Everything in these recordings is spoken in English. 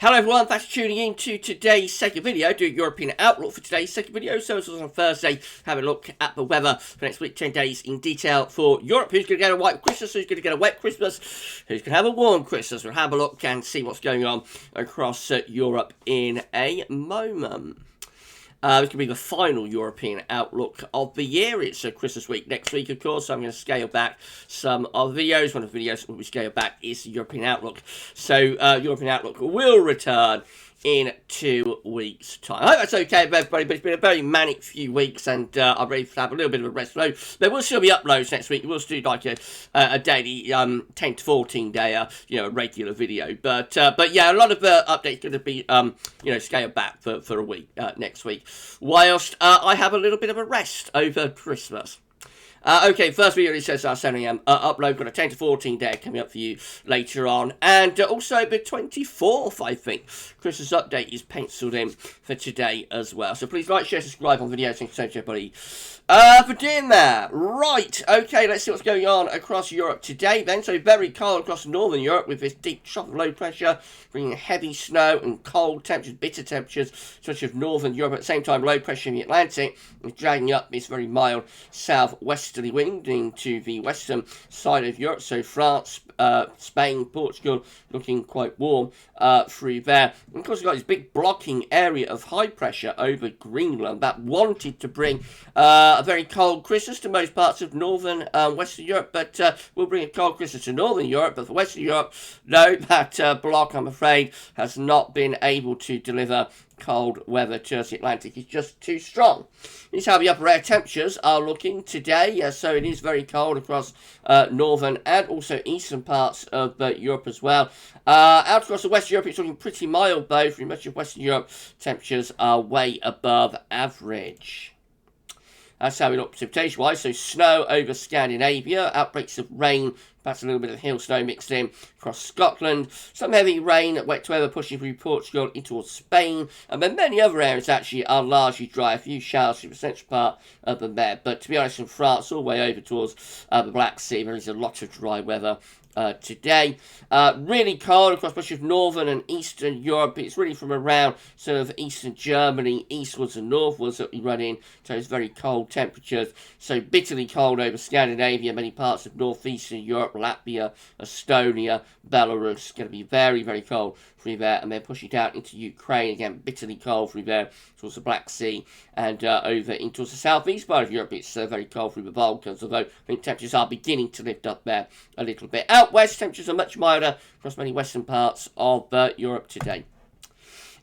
Hello everyone, thanks for tuning in to today's second video, doing European outlook for today's second video. So as on Thursday, having a look at the weather for next week, 10 days in detail for Europe. Who's going to get a white Christmas, who's going to get a wet Christmas, who's going to have a warm Christmas. We'll have a look and see what's going on across Europe in a moment. This could be the final European outlook of the year. It's Christmas week next week, of course, so I'm going to scale back some of the videos. One of the videos that will be scaled back is the European outlook. So, European outlook will return in 2 weeks' time. I hope that's okay with everybody, but it's been a very manic few weeks, and I'm ready to have a little bit of a rest. So there will still be uploads next week. We'll still do like a daily 10 to 14 day, regular video. But yeah, a lot of the updates going to be scaled back for a week next week, whilst I have a little bit of a rest over Christmas. Okay, first video, it says 7 AM upload. Got a 10 to 14 day coming up for you later on. And also the 24th, I think, Christmas update is penciled in for today as well. So please like, share, subscribe on videos. Thank you so much, everybody, for doing that. Right, okay, let's see what's going on across Europe today then. So very cold across northern Europe with this deep trough of low pressure, bringing heavy snow and cold temperatures, bitter temperatures, such as northern Europe. At the same time, low pressure in the Atlantic is dragging up this very mild southwesterly wind into the western side of Europe. So France, Spain, Portugal looking quite warm through there. And of course, we've got this big blocking area of high pressure over Greenland that wanted to bring a very cold Christmas to most parts of northern Western Europe, but we'll bring a cold Christmas to northern Europe. But for Western Europe, no, that block, I'm afraid, has not been able to deliver cold weather to the Atlantic. It's just too strong. This is how the upper air temperatures are looking today. So it is very cold across northern and also eastern parts of Europe as well. Out across the Western Europe, it's looking pretty mild though. For much of Western Europe, temperatures are way above average. That's how we look precipitation-wise. So snow over Scandinavia, outbreaks of rain, perhaps a little bit of hail snow mixed in across Scotland. Some heavy rain, wet weather pushing through Portugal in towards Spain. And then many other areas actually are largely dry. A few showers through the central part of them there. But to be honest, in France, all the way over towards the Black Sea, there is a lot of dry weather today. Really cold across much of northern and eastern Europe. It's really from around sort of eastern Germany, eastwards and northwards that we run in. So it's very cold temperatures. So bitterly cold over Scandinavia, many parts of northeastern Europe, Latvia, Estonia, Belarus. Going to be very, very cold through there. And then pushing down into Ukraine, again, bitterly cold through there towards the Black Sea and over into the southeast part of Europe. It's very cold through the Balkans, although I think temperatures are beginning to lift up there a little bit. Out west, temperatures are much milder across many western parts of Europe today.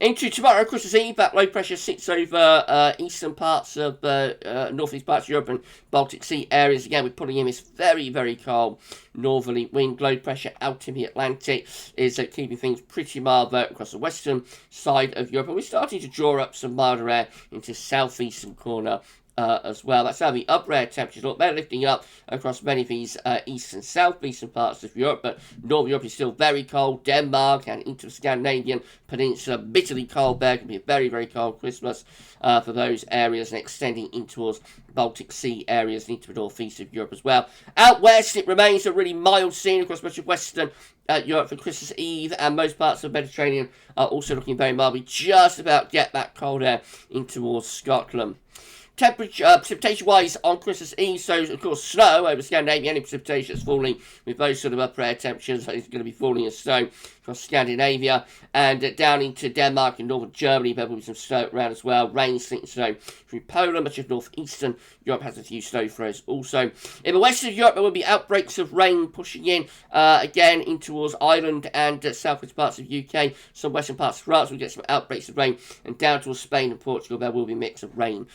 Into tomorrow, Christmas Eve, that low pressure sits over eastern parts of northeast parts of Europe and Baltic Sea areas. Again, we're pulling in this very, very cold northerly wind. Low pressure out in the Atlantic is keeping things pretty mild though across the western side of Europe. And we're starting to draw up some milder air into southeastern corner as well. That's how the upper air temperatures look. They're lifting up across many of these east and southeastern parts of Europe, but northern Europe is still very cold. Denmark and into the Scandinavian peninsula, bitterly cold there. It can be a very, very cold Christmas for those areas and extending in towards Baltic Sea areas and into the northeast of Europe as well. Out west, it remains a really mild scene across much of western Europe for Christmas Eve, and most parts of the Mediterranean are also looking very mild. We just about get that cold air in towards Scotland. Temperature, precipitation-wise on Christmas Eve, so of course snow over Scandinavia, any precipitation that's falling with those sort of upper air temperatures is going to be falling as snow across Scandinavia and down into Denmark and northern Germany. There will be some snow around as well. Rain, sleet and snow through Poland. Much of northeastern Europe has a few snow throws also. In the west of Europe, there will be outbreaks of rain pushing in again in towards Ireland and southwest parts of UK. Some western parts of France will get some outbreaks of rain, and down towards Spain and Portugal there will be a mix of rain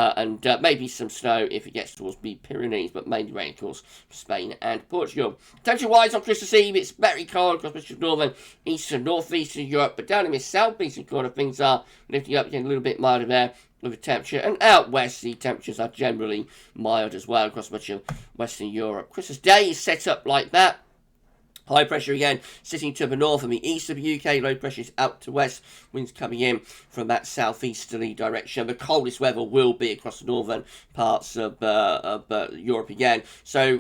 and maybe some snow if it gets towards the Pyrenees, but mainly rain, of course, for Spain and Portugal. Temperature-wise on Christmas Eve, it's very cold across much of northern, eastern, northeastern Europe, but down in the southeastern corner, things are lifting up again a little bit milder there with the temperature, and out west, the temperatures are generally mild as well across much of Western Europe. Christmas Day is set up like that. High pressure again sitting to the north and the east of the UK. Low pressure is out to west. Winds coming in from that southeasterly direction. The coldest weather will be across the northern parts of Europe again. So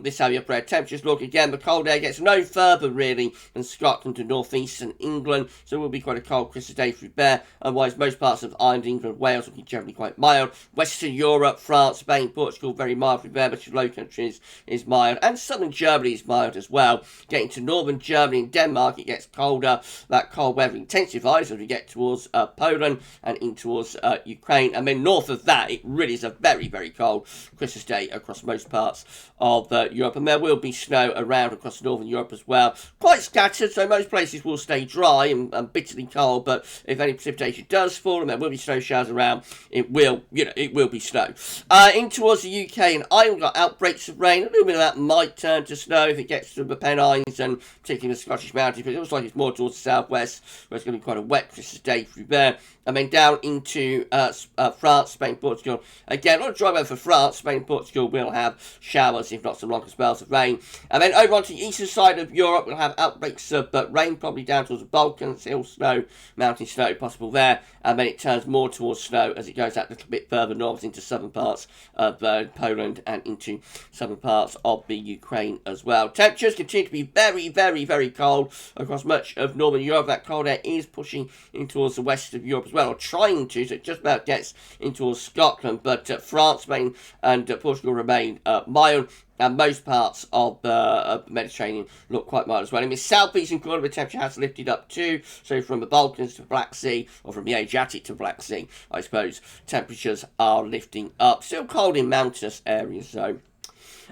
this is how the upper air temperatures look. Again, the cold air gets no further really than Scotland to northeastern England. So it will be quite a cold Christmas day through there. Otherwise, most parts of Ireland, England, Wales will be generally quite mild. Western Europe, France, Spain, Portugal, very mild through there. But the Low Countries is mild. And southern Germany is mild as well. Getting to northern Germany and Denmark, it gets colder. That cold weather intensifies as we get towards Poland and in towards Ukraine. And then north of that, it really is a very, very cold Christmas day across most parts of Europe. And there will be snow around across northern Europe as well. Quite scattered, so most places will stay dry and bitterly cold. But if any precipitation does fall and there will be snow showers around, it will be snow. In towards the UK and Ireland, we've got outbreaks of rain. A little bit of that might turn to snow if it gets to the Pennines and particularly the Scottish Mountains, but it looks like it's more towards the southwest, where it's going to be quite a wet Christmas day through there. And then down into France, Spain, Portugal. Again, a lot of dry weather for France. Spain, Portugal will have showers, if not some longer spells of rain. And then over onto the eastern side of Europe, we'll have outbreaks of rain, probably down towards the Balkans, hill snow, mountain snow possible there. And then it turns more towards snow as it goes out a little bit further north into southern parts of Poland and into southern parts of the Ukraine as well. Temperatures continue to be very, very, very cold across much of northern Europe. That cold air is pushing in towards the west of Europe as well, or trying to, so it just about gets in towards Scotland. But France, Spain and Portugal remain mild. And most parts of the Mediterranean look quite mild as well. In the southeastern corner, the temperature has lifted up too. So from the Balkans to the Black Sea, or from the Adriatic to the Black Sea, I suppose, temperatures are lifting up. Still cold in mountainous areas, though.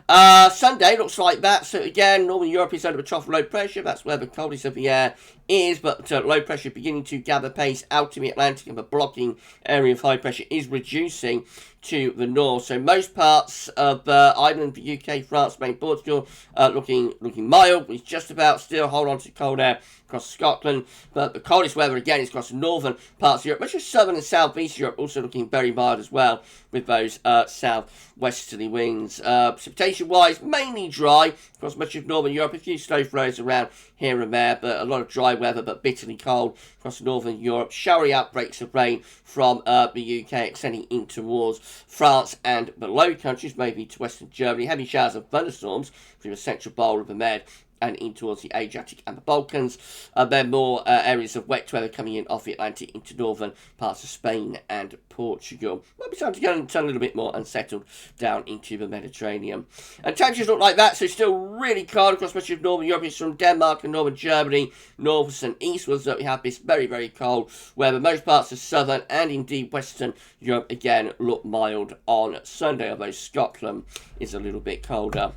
Sunday looks like that. So again, northern Europe is under a trough of low pressure. That's where the coldest of the air is, but low pressure beginning to gather pace out in the Atlantic, and the blocking area of high pressure is reducing to the north. So most parts of Ireland, the UK, France, Spain, Portugal looking mild. We just about still hold on to cold air across Scotland, but the coldest weather again is across the northern parts of Europe, much of southern and southeast Europe also looking very mild as well, with those southwesterly winds. Precipitation wise, mainly dry across much of northern Europe. A few snow flows around here and there, but a lot of dry weather, but bitterly cold across northern Europe. Showery outbreaks of rain from the UK extending in towards France and the Low Countries, maybe to western Germany. Heavy showers and thunderstorms through the central bowl of the Med and in towards the Adriatic and the Balkans. Then more areas of wet weather coming in off the Atlantic into northern parts of Spain and Portugal. Might be time to go and turn a little bit more unsettled down into the Mediterranean. And temperatures look like that, so still really cold across much of northern Europe. It's from Denmark and northern Germany, northwards and eastwards that we have this very, very cold weather. Most parts of southern and indeed western Europe again look mild on Sunday, although Scotland is a little bit colder.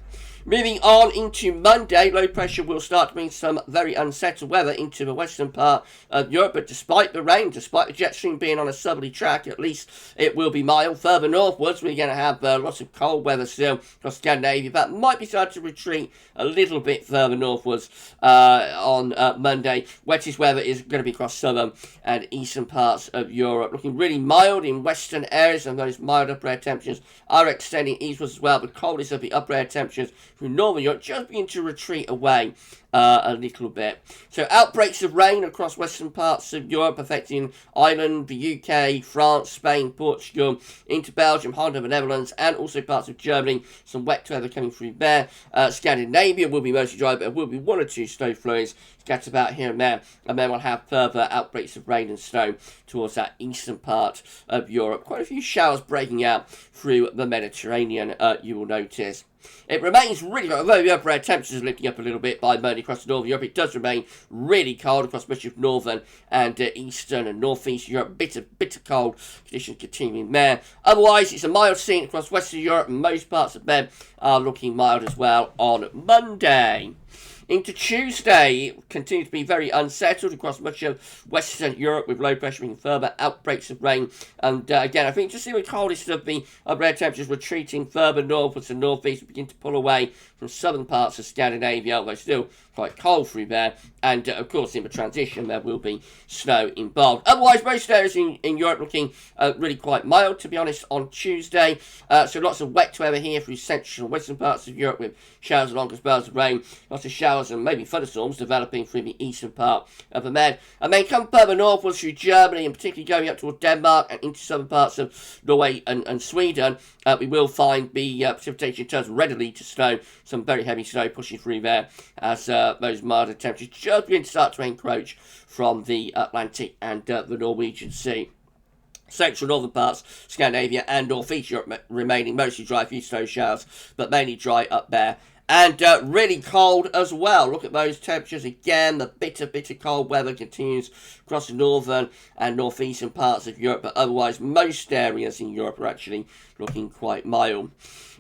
Moving on into Monday, low pressure will start to bring some very unsettled weather into the western part of Europe. But despite the rain, despite the jet stream being on a southerly track, at least it will be mild. Further northwards, we're going to have lots of cold weather still across Scandinavia. That might be starting to retreat a little bit further northwards on Monday. Wettest weather is going to be across southern and eastern parts of Europe. Looking really mild in western areas, and those mild upper air temperatures are extending eastwards as well. The coldest of the upper air temperatures from northern Europe just begin to retreat away a little bit. So outbreaks of rain across western parts of Europe affecting Ireland, the UK, France, Spain, Portugal, into Belgium, Holland, the Netherlands, and also parts of Germany. Some wet weather coming through there. Scandinavia will be mostly dry, but there will be one or two snow flurries scattered about here and there. And then we'll have further outbreaks of rain and snow towards that eastern part of Europe. Quite a few showers breaking out through the Mediterranean, you will notice. It remains really cold, although the upper air temperatures are lifting up a little bit by Monday across northern Europe. It does remain really cold across much of northern and eastern and northeast Europe. Bitter cold conditions continuing there. Otherwise, it's a mild scene across western Europe, and most parts of them are looking mild as well on Monday. Into Tuesday, it continues to be very unsettled across much of Western Europe, with low pressure and further outbreaks of rain. And again, I think just the coldest of the upper air temperatures retreating further northwards and northeast, begin to pull away from southern parts of Scandinavia, although still quite cold through there. And, of course, in the transition, there will be snow involved. Otherwise, most areas in Europe looking really quite mild, to be honest, on Tuesday. So lots of wet weather here through central and western parts of Europe with showers along spells of rain. Lots of showers and maybe thunderstorms developing through the eastern part of the Med. And then come further northwards through Germany and particularly going up towards Denmark and into southern parts of Norway and Sweden. We will find the precipitation turns readily to snow. Some very heavy snow pushing through there as those milder temperatures just begin to start to encroach from the Atlantic and the Norwegian Sea. Central northern parts, Scandinavia and northeast Europe remaining mostly dry, few snow showers, but mainly dry up there. And really cold as well. Look at those temperatures again. The bitter cold weather continues across the northern and northeastern parts of Europe. But otherwise, most areas in Europe are actually looking quite mild.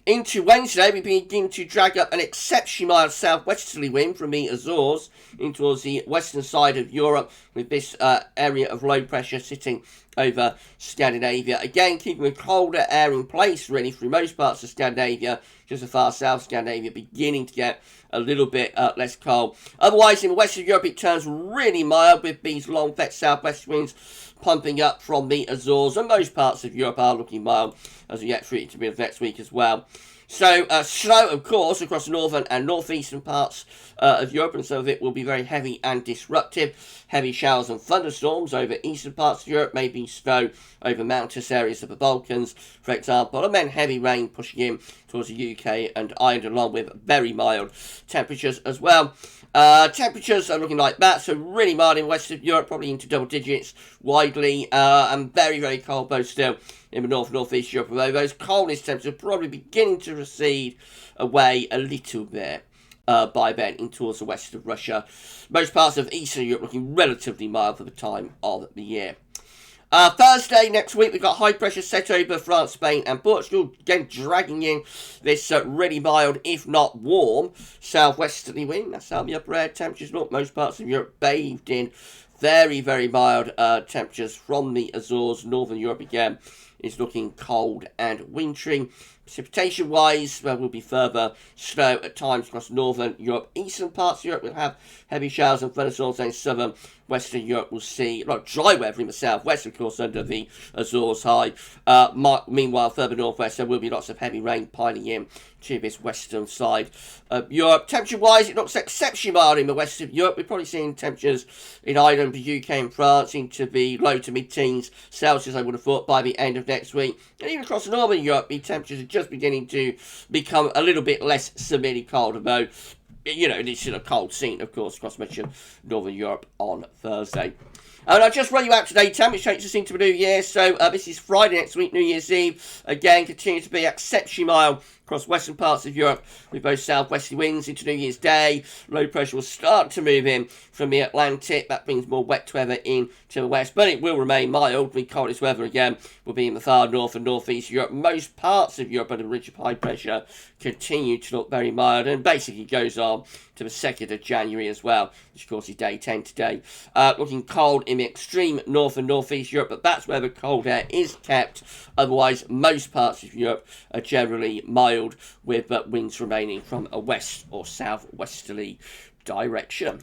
Into Wednesday, we begin to drag up an exceptionally mild southwesterly wind from the Azores in towards the western side of Europe, with this area of low pressure sitting over Scandinavia. Again, keeping the colder air in place, really, through most parts of Scandinavia, just as far south Scandinavia, beginning to get a little bit less cold. Otherwise, in the west of Europe, it turns really mild with these long, fetch southwest winds pumping up from the Azores, and most parts of Europe are looking mild as we get through to the next week as well. So, snow, of course, across the northern and northeastern parts of Europe, and some of it will be very heavy and disruptive. Heavy showers and thunderstorms over eastern parts of Europe, maybe snow over mountainous areas of the Balkans, for example, and then heavy rain pushing in towards the UK and Ireland, along with very mild temperatures as well. Temperatures are looking like that, so really mild in west of Europe, probably into double digits widely, and very cold both still in the north and northeast Europe, although those coldest temperatures are probably beginning to recede away a little bit by then in towards the west of Russia. Most parts of eastern Europe looking relatively mild for the time of the year. Thursday next week, we've got high pressure set over France, Spain and Portugal, again dragging in this really mild, if not warm, southwesterly wind. That's how the upper air temperatures look. Most parts of Europe bathed in very mild temperatures from the Azores. Northern Europe again is looking cold and wintry. Precipitation-wise, there will be further snow at times across northern Europe. Eastern parts of Europe will have heavy showers and thunderstorms, and southern western Europe will see a lot of dry weather in the southwest, of course, under the Azores high. Meanwhile, further northwest, there will be lots of heavy rain piling in to this western side of Europe. Temperature-wise, it looks exceptionally mild in the west of Europe. We're probably seeing temperatures in Ireland, the UK and France into the low to mid-teens Celsius, I would have thought, by the end of next week. And even across northern Europe, the temperatures are just beginning to become a little bit less severely cold, although, you know, it's still a cold scene, of course, across much of northern Europe on Thursday. And I'll just run you out today, Tam. It's changes into the new year. So this is Friday next week, New Year's Eve. Again, continues to be exceptionally mild across western parts of Europe with both southwesterly winds into New Year's Day. Low pressure will start to move in from the Atlantic. That brings more wet weather in to the west, but it will remain mild. The coldest weather again will be in the far north and northeast Europe. Most parts of Europe under the ridge of high pressure continue to look very mild, and basically goes on to the 2nd of January as well, which of course is day 10 today. Looking cold in the extreme north and northeast Europe, but that's where the cold air is kept. Otherwise, most parts of Europe are generally mild, with winds remaining from a west or southwesterly direction.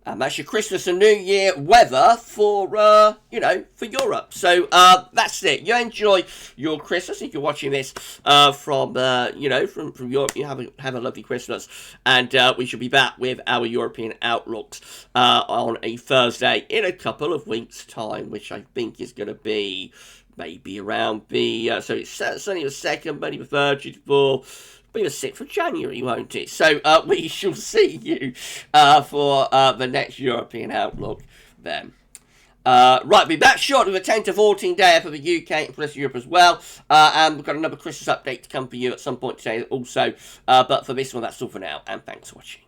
And that's your Christmas and New Year weather for, for Europe. So, that's it. You enjoy your Christmas. If you're watching this from Europe, you have a lovely Christmas. And we should be back with our European outlooks on a Thursday in a couple of weeks' time, which I think is going to be maybe around so it's certainly the 2nd, maybe the 3rd, 4th, be the 6th of January, won't it? So we shall see you for the next European Outlook then. Right, we'll be back shortly with a 10 to 14 day for the UK and for the rest of Europe as well. And we've got another Christmas update to come for you at some point today also. But for this one, that's all for now, and thanks for watching.